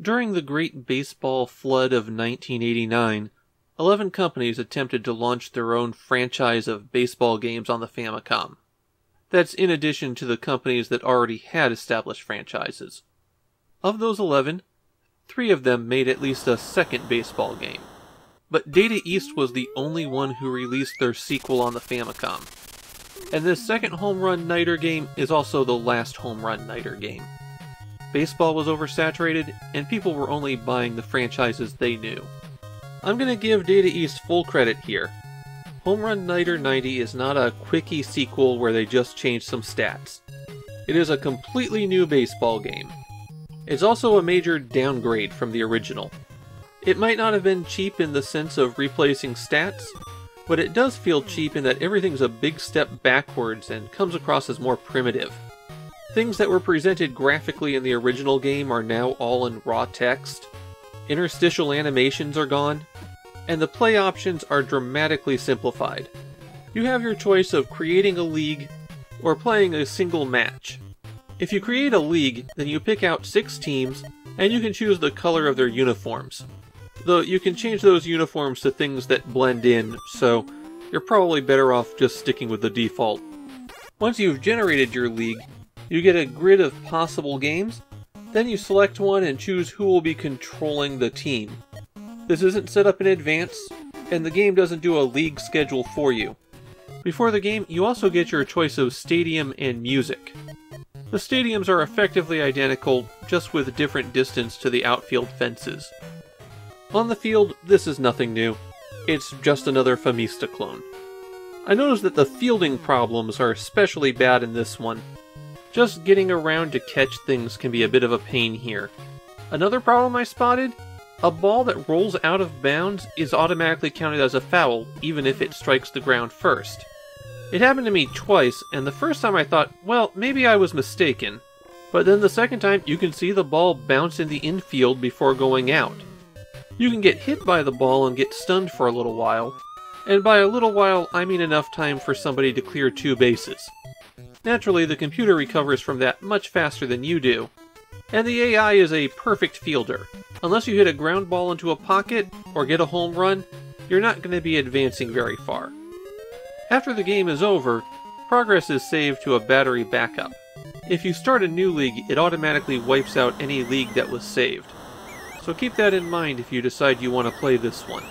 During the Great Baseball Flood of 1989, 11 companies attempted to launch their own franchise of baseball games on the Famicom. That's in addition to the companies that already had established franchises. Of those 11, 3 of them made at least a second baseball game. But Data East was the only one who released their sequel on the Famicom. And this second Home Run Niter game is also the last Home Run Niter game. Baseball was oversaturated, and people were only buying the franchises they knew. I'm gonna give Data East full credit here. Home Run Niter 90 is not a quickie sequel where they just changed some stats. It is a completely new baseball game. It's also a major downgrade from the original. It might not have been cheap in the sense of replacing stats, but it does feel cheap in that everything's a big step backwards and comes across as more primitive. Things that were presented graphically in the original game are now all in raw text, interstitial animations are gone, and the play options are dramatically simplified. You have your choice of creating a league or playing a single match. If you create a league, then you pick out 6 teams, and you can choose the color of their uniforms. Though you can change those uniforms to things that blend in, so you're probably better off just sticking with the default. Once you've generated your league, you get a grid of possible games, then you select one and choose who will be controlling the team. This isn't set up in advance, and the game doesn't do a league schedule for you. Before the game, you also get your choice of stadium and music. The stadiums are effectively identical, just with different distance to the outfield fences. On the field, this is nothing new. It's just another Famista clone. I noticed that the fielding problems are especially bad in this one. Just getting around to catch things can be a bit of a pain here. Another problem I spotted? A ball that rolls out of bounds is automatically counted as a foul, even if it strikes the ground first. It happened to me twice, and the first time I thought, well, maybe I was mistaken. But then the second time, you can see the ball bounce in the infield before going out. You can get hit by the ball and get stunned for a little while, and by a little while, I mean enough time for somebody to clear 2 bases. Naturally, the computer recovers from that much faster than you do, and the AI is a perfect fielder. Unless you hit a ground ball into a pocket, or get a home run, you're not going to be advancing very far. After the game is over, progress is saved to a battery backup. If you start a new league, it automatically wipes out any league that was saved. So keep that in mind if you decide you want to play this one.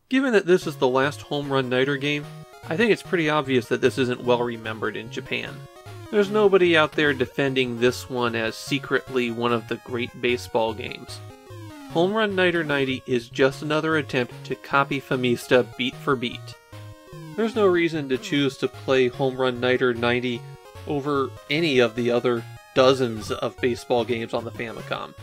Given that this is the last Home Run Niter game, I think it's pretty obvious that this isn't well remembered in Japan. There's nobody out there defending this one as secretly one of the great baseball games. Home Run Niter 90 is just another attempt to copy Famista beat for beat. There's no reason to choose to play Home Run Niter 90 over any of the other dozens of baseball games on the Famicom.